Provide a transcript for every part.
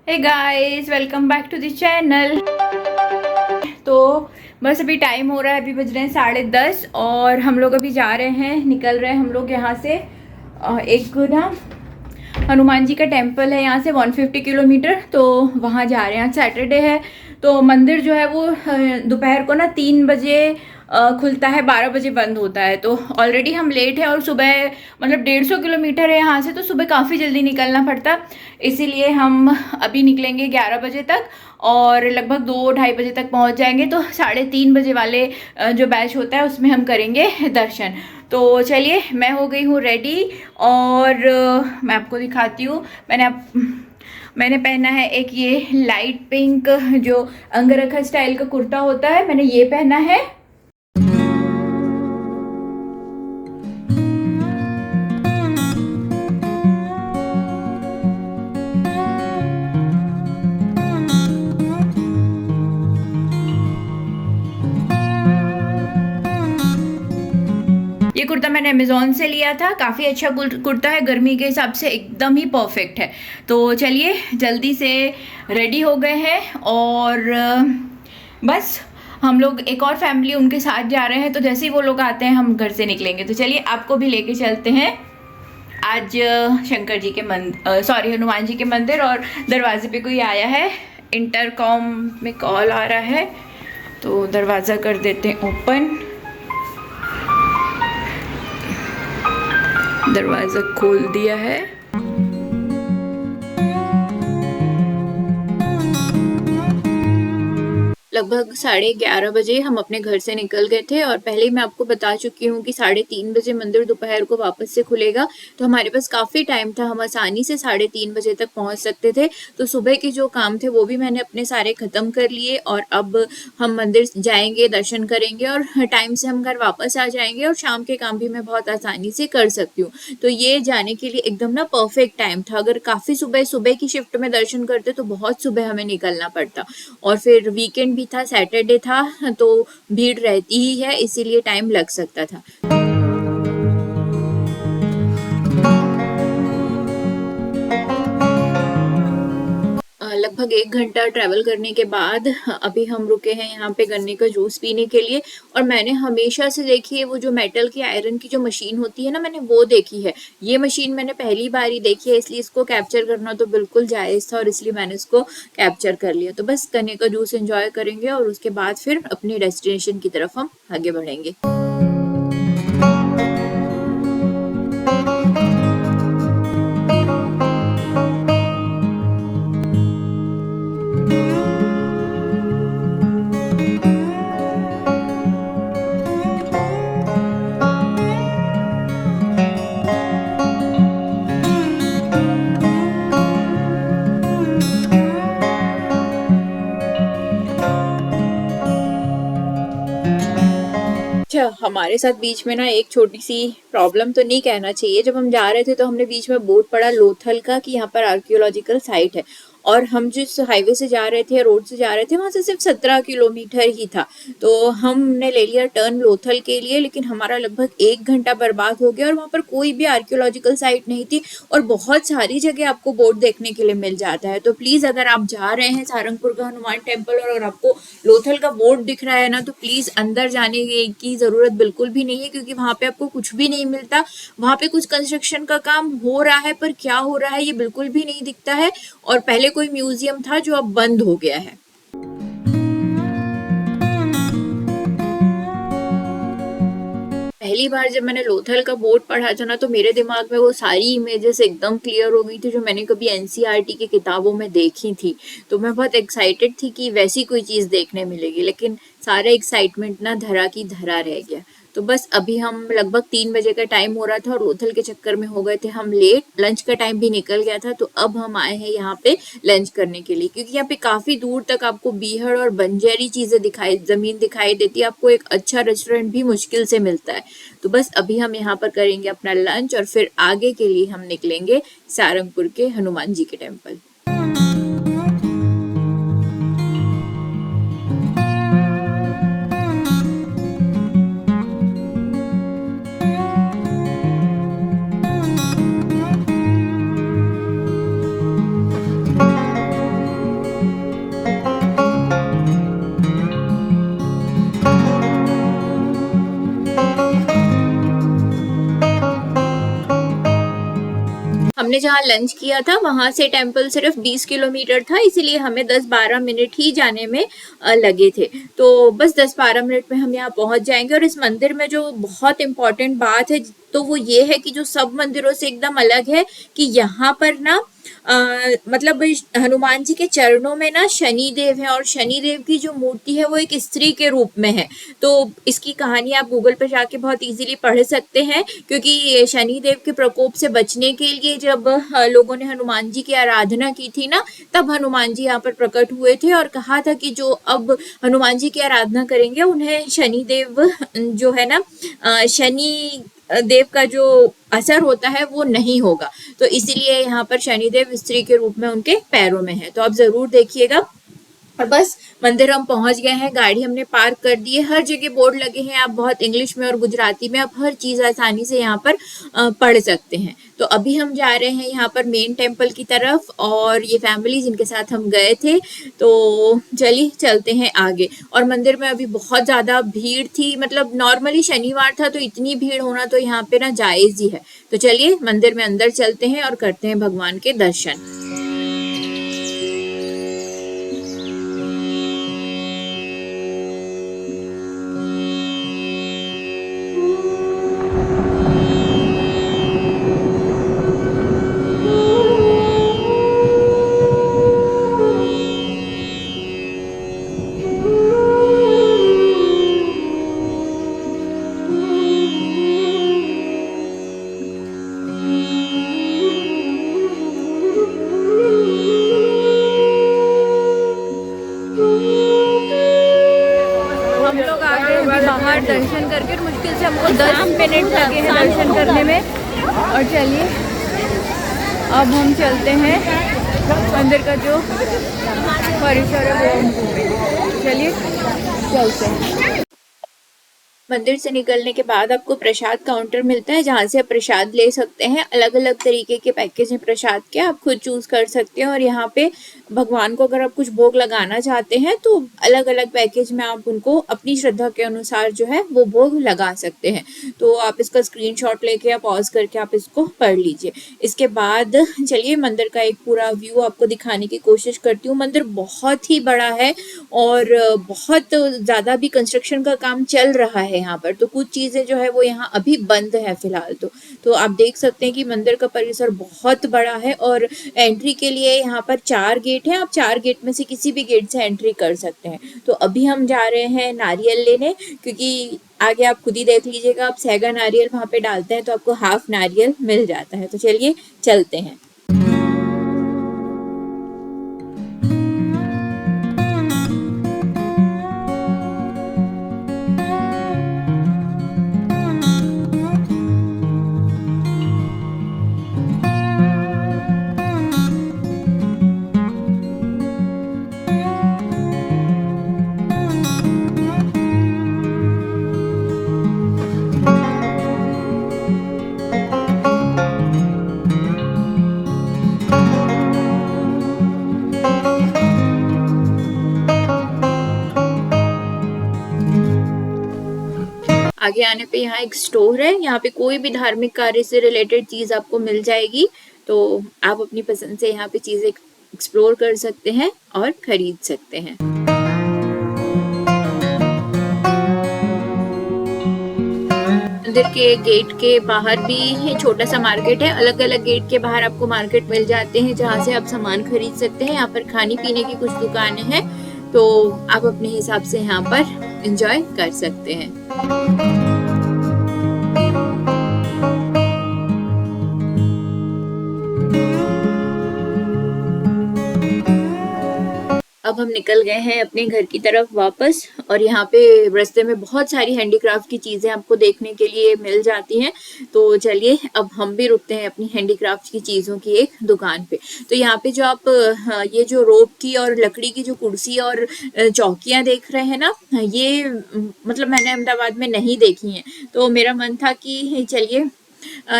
Hey guys, welcome back to the channel. तो बस अभी टाइम हो रहा है, अभी बज रहे हैं 10:30 और हम लोग अभी जा रहे हैं, निकल रहे हैं हम लोग यहाँ से। एक ना हनुमान जी का टेम्पल है यहाँ से 150 किलोमीटर, तो वहाँ जा रहे हैं। आज सैटरडे है तो मंदिर जो है वो दोपहर को ना 3 बजे खुलता है, 12 बजे बंद होता है। तो ऑलरेडी हम लेट हैं और सुबह मतलब 150 किलोमीटर है यहाँ से, तो सुबह काफ़ी जल्दी निकलना पड़ता, इसीलिए हम अभी निकलेंगे 11 बजे तक और लगभग 2-2:30 बजे तक पहुँच जाएंगे। तो 3:30 बजे वाले जो बैच होता है उसमें हम करेंगे दर्शन। तो चलिए, मैं हो गई हूँ रेडी और मैं आपको दिखाती हूँ। मैंने पहना है एक ये लाइट पिंक जो अंगरखा स्टाइल का कुर्ता होता है, मैंने ये पहना है। ये कुर्ता मैंने अमेज़ॉन से लिया था, काफ़ी अच्छा कुर्ता है, गर्मी के हिसाब से एकदम ही परफेक्ट है। तो चलिए जल्दी से रेडी हो गए हैं और बस हम लोग एक और फैमिली उनके साथ जा रहे हैं, तो जैसे ही वो लोग आते हैं हम घर से निकलेंगे। तो चलिए आपको भी लेके चलते हैं आज शंकर जी के हनुमान जी के मंदिर। और दरवाजे पे कोई आया है, इंटरकॉम में कॉल आ रहा है, तो दरवाज़ा कर देते हैं ओपन। दरवाज़ा खोल दिया है। लगभग 11:30 बजे हम अपने घर से निकल गए थे और पहले ही मैं आपको बता चुकी हूँ कि 3:30 बजे मंदिर दोपहर को वापस से खुलेगा, तो हमारे पास काफ़ी टाइम था, हम आसानी से 3:30 बजे तक पहुँच सकते थे। तो सुबह के जो काम थे वो भी मैंने अपने सारे ख़त्म कर लिए और अब हम मंदिर जाएंगे, दर्शन करेंगे और टाइम से हम घर वापस आ जाएंगे और शाम के काम भी मैं बहुत आसानी से कर सकती हूँ। तो ये जाने के लिए एकदम ना परफेक्ट टाइम था। अगर काफ़ी सुबह की शिफ्ट में दर्शन करते तो बहुत सुबह हमें निकलना पड़ता और फिर वीकेंड भी था, सैटरडे था, तो भीड़ रहती ही है, इसीलिए टाइम लग सकता था। लगभग 1 घंटा ट्रैवल करने के बाद अभी हम रुके हैं यहाँ पे गन्ने का जूस पीने के लिए। और मैंने हमेशा से देखी है वो जो मेटल की आयरन की जो मशीन होती है ना, मैंने वो देखी है। ये मशीन मैंने पहली बार ही देखी है, इसलिए इसको कैप्चर करना तो बिल्कुल जायज़ था और इसलिए मैंने इसको कैप्चर कर लिया। तो बस गन्ने का जूस एंजॉय करेंगे और उसके बाद फिर अपनी डेस्टिनेशन की तरफ हम आगे बढ़ेंगे। अच्छा, हमारे साथ बीच में ना एक छोटी सी प्रॉब्लम तो नहीं कहना चाहिए। जब हम जा रहे थे तो हमने बीच में बोर्ड पढ़ा लोथल का कि यहाँ पर आर्कियोलॉजिकल साइट है और हम जिस हाईवे से जा रहे थे, रोड से जा रहे थे, वहाँ से सिर्फ 17 किलोमीटर ही था। तो हमने ले लिया टर्न लोथल के लिए, लेकिन हमारा लगभग 1 घंटा बर्बाद हो गया और वहाँ पर कोई भी आर्कियोलॉजिकल साइट नहीं थी और बहुत सारी जगह आपको बोर्ड देखने के लिए मिल जाता है। तो प्लीज़ अगर आप जा रहे हैं सारंगपुर का हनुमान टेम्पल और अगर आपको लोथल का बोर्ड दिख रहा है ना, तो प्लीज़ अंदर जाने की ज़रूरत बिल्कुल भी नहीं है, क्योंकि वहाँ पे आपको कुछ भी नहीं मिलता। वहाँ पे कुछ कंस्ट्रक्शन का काम हो रहा है, पर क्या हो रहा है ये बिल्कुल भी नहीं दिखता है। और पहले कोई म्यूजियम था जो अब बंद हो गया है। पहली बार जब मैंने लोथल का बोर्ड पढ़ा था ना, तो मेरे दिमाग में वो सारी इमेजेस एकदम क्लियर हो गई थी जो मैंने कभी एनसीईआरटी की किताबों में देखी थी। तो मैं बहुत एक्साइटेड थी कि वैसी कोई चीज़ देखने मिलेगी, लेकिन सारा एक्साइटमेंट ना धरा की धरा रह गया। तो बस अभी हम लगभग 3 बजे का टाइम हो रहा था और लोथल के चक्कर में हो गए थे हम लेट, लंच का टाइम भी निकल गया था। तो अब हम आए हैं यहाँ पे लंच करने के लिए, क्योंकि यहाँ पे काफ़ी दूर तक आपको बीहड़ और बंजरी चीज़ें ज़मीन दिखाई देती है, आपको एक अच्छा रेस्टोरेंट भी मुश्किल से मिलता है। तो बस अभी हम यहाँ पर करेंगे अपना लंच और फिर आगे के लिए हम निकलेंगे सारंगपुर के हनुमान जी के टेम्पल। हमने जहाँ लंच किया था वहां से टेम्पल सिर्फ 20 किलोमीटर था, इसीलिए हमें 10-12 मिनट ही जाने में लगे थे। तो बस 10-12 मिनट में हम यहाँ पहुंच जाएंगे। और इस मंदिर में जो बहुत इम्पोर्टेंट बात है तो वो ये है कि जो सब मंदिरों से एकदम अलग है कि यहाँ पर ना मतलब हनुमान जी के चरणों में ना शनि देव है, और शनि देव की जो मूर्ति है वो एक स्त्री के रूप में है। तो इसकी कहानी आप गूगल पर जाके बहुत इजीली पढ़ सकते हैं, क्योंकि शनि देव के प्रकोप से बचने के लिए जब लोगों ने हनुमान जी की आराधना की थी ना, तब हनुमान जी यहाँ पर प्रकट हुए थे और कहा था कि जो अब हनुमान जी की आराधना करेंगे उन्हें शनि देव जो है ना शनि देव का जो असर होता है वो नहीं होगा। तो इसीलिए यहाँ पर शनिदेव स्त्री के रूप में उनके पैरों में है। तो आप जरूर देखिएगा। और बस मंदिर हम पहुंच गए हैं, गाड़ी हमने पार्क कर दी है। हर जगह बोर्ड लगे हैं, आप बहुत इंग्लिश में और गुजराती में आप हर चीज आसानी से यहाँ पर पढ़ सकते हैं। तो अभी हम जा रहे हैं यहाँ पर मेन टेम्पल की तरफ, और ये फैमिली जिनके साथ हम गए थे। तो चलिए चलते हैं आगे। और मंदिर में अभी बहुत ज्यादा भीड़ थी, मतलब नॉर्मली शनिवार था तो इतनी भीड़ होना तो यहाँ पे ना जायज ही है। तो चलिए मंदिर में अंदर चलते हैं और करते हैं भगवान के दर्शन। बाहर दर्शन करके मुश्किल से हमको 10 मिनट लगे हैं दर्शन करने में। और चलिए अब हम चलते हैं मंदिर का जो परिसर है वो, चलिए चलते हैं। मंदिर से निकलने के बाद आपको प्रसाद काउंटर मिलता है, जहाँ से आप प्रसाद ले सकते हैं। अलग अलग तरीके के पैकेज हैं प्रसाद के, आप खुद चूज कर सकते हैं। और यहाँ पे भगवान को अगर आप कुछ भोग लगाना चाहते हैं तो अलग अलग पैकेज में आप उनको अपनी श्रद्धा के अनुसार जो है वो भोग लगा सकते हैं। तो आप इसका स्क्रीनशॉट लेके या पॉज करके आप इसको पढ़ लीजिए। इसके बाद चलिए मंदिर का एक पूरा व्यू आपको दिखाने की कोशिश करती हूँ। मंदिर बहुत ही बड़ा है और बहुत ज़्यादा भी कंस्ट्रक्शन का काम चल रहा है यहाँ पर। तो कुछ चीज़ें जो है वो यहाँ अभी बंद है फिलहाल। तो आप देख सकते हैं कि मंदिर का परिसर बहुत बड़ा है। और एंट्री के लिए यहाँ पर 4 गेट हैं, आप 4 गेट में से किसी भी गेट से एंट्री कर सकते हैं। तो अभी हम जा रहे हैं नारियल लेने, क्योंकि आगे आप खुद ही देख लीजिएगा, आप सेगा नारियल वहाँ पे डालते हैं तो आपको हाफ नारियल मिल जाता है। तो चलिए चलते हैं। आगे आने पे यहाँ एक स्टोर है, यहाँ पे कोई भी धार्मिक कार्य से रिलेटेड चीज आपको मिल जाएगी। तो आप अपनी पसंद से यहाँ पे चीजें एक्सप्लोर कर सकते हैं और खरीद सकते हैं। मंदिर के गेट के बाहर भी छोटा सा मार्केट है। अलग अलग गेट के बाहर आपको मार्केट मिल जाते हैं, जहाँ से आप सामान खरीद सकते हैं। यहाँ पर खाने पीने की कुछ दुकानें हैं, तो आप अपने हिसाब से यहाँ पर एंजॉय कर सकते हैं। अब हम निकल गए हैं अपने घर की तरफ वापस, और यहाँ पे रास्ते में बहुत सारी हैंडीक्राफ्ट की चीजें आपको देखने के लिए मिल जाती हैं। तो चलिए अब हम भी रुकते हैं अपनी हैंडीक्राफ्ट की चीजों की एक दुकान पे। तो यहाँ पे जो आप ये जो रोप की और लकड़ी की जो कुर्सी और चौकियां देख रहे हैं ना, ये मतलब मैंने अहमदाबाद में नहीं देखी हैं। तो मेरा मन था कि चलिए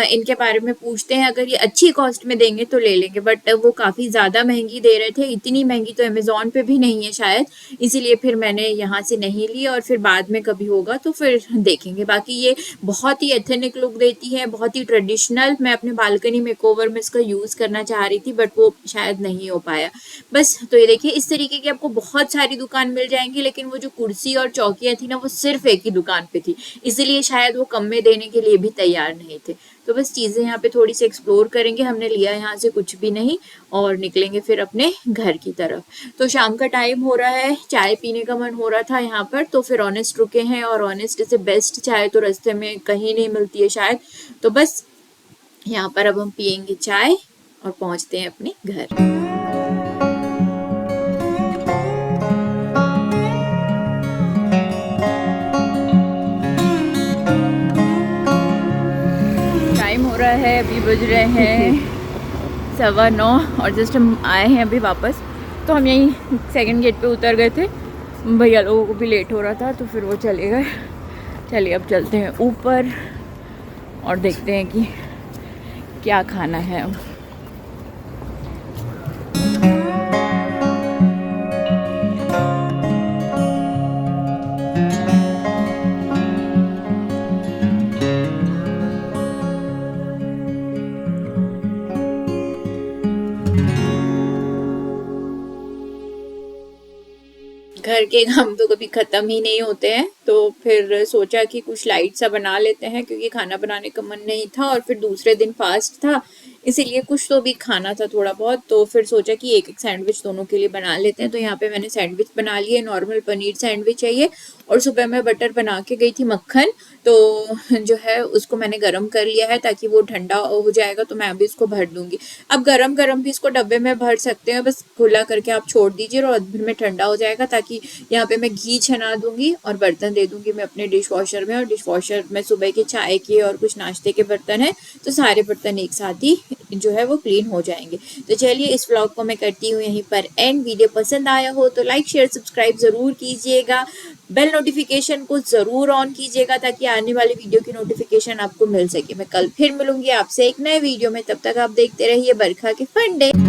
इनके बारे में पूछते हैं, अगर ये अच्छी कॉस्ट में देंगे तो ले लेंगे, बट वो काफ़ी ज़्यादा महंगी दे रहे थे। इतनी महंगी तो अमेज़ॉन पे भी नहीं है शायद, इसीलिए फिर मैंने यहाँ से नहीं ली और फिर बाद में कभी होगा तो फिर देखेंगे। बाकी ये बहुत ही एथेनिक लुक देती है, बहुत ही ट्रेडिशनल। मैं अपने बालकनी मेकओवर में इसका यूज़ करना चाह रही थी बट वो शायद नहीं हो पाया। बस तो ये देखिए, इस तरीके की आपको बहुत सारी दुकान मिल जाएंगी, लेकिन वो जो कुर्सी और चौकियाँ थी ना, वो सिर्फ एक ही दुकान पे थी, इसीलिए शायद वो कम में देने के लिए भी तैयार नहीं थे। तो बस चीज़ें यहाँ पे थोड़ी सी एक्सप्लोर करेंगे। हमने लिया यहाँ से कुछ भी नहीं और निकलेंगे फिर अपने घर की तरफ। तो शाम का टाइम हो रहा है, चाय पीने का मन हो रहा था यहाँ पर, तो फिर ऑनेस्ट रुके हैं और ऑनेस्ट से बेस्ट चाय तो रास्ते में कहीं नहीं मिलती है शायद। तो बस यहाँ पर अब हम पियेंगे चाय और पहुँचते हैं अपने घर। रहा है, अभी बज रहे हैं 9:15 और जस्ट हम आए हैं अभी वापस। तो हम यहीं सेकंड गेट पे उतर गए थे, भैया लोगों को भी लेट हो रहा था तो फिर वो चले गए। चलिए अब चलते हैं ऊपर और देखते हैं कि क्या खाना है अब। घर के काम तो कभी ख़त्म ही नहीं होते हैं, तो फिर सोचा कि कुछ लाइट सा बना लेते हैं, क्योंकि खाना बनाने का मन नहीं था और फिर दूसरे दिन फास्ट था, इसीलिए कुछ तो भी खाना था थोड़ा बहुत। तो फिर सोचा कि एक एक सैंडविच दोनों के लिए बना लेते हैं। तो यहाँ पे मैंने सैंडविच बना लिए, नॉर्मल पनीर सैंडविच है ये। और सुबह मैं बटर बना के गई थी, मक्खन तो जो है उसको मैंने गरम कर लिया है ताकि वो ठंडा हो जाएगा, तो मैं अभी इसको भर दूंगी। अब गरम गरम भी इसको डब्बे में भर सकते हैं, बस खुला करके आप छोड़ दीजिए और अधर में ठंडा हो जाएगा। ताकि यहाँ पे मैं घी छना दूंगी और बर्तन दे दूंगी मैं अपने डिश वॉशर में, और डिश वॉशर में सुबह के चाय के और कुछ नाश्ते के बर्तन है, तो सारे बर्तन एक साथ ही जो है वो क्लीन हो जाएंगे। तो चलिए इस व्लॉग को मैं करती हूँ यहीं पर एंड। वीडियो पसंद आया हो तो लाइक शेयर सब्सक्राइब जरूर कीजिएगा, बेल नोटिफिकेशन को जरूर ऑन कीजिएगा ताकि आने वाली वीडियो की नोटिफिकेशन आपको मिल सके। मैं कल फिर मिलूंगी आपसे एक नए वीडियो में, तब तक आप देखते रहिए बरखा के फन डे।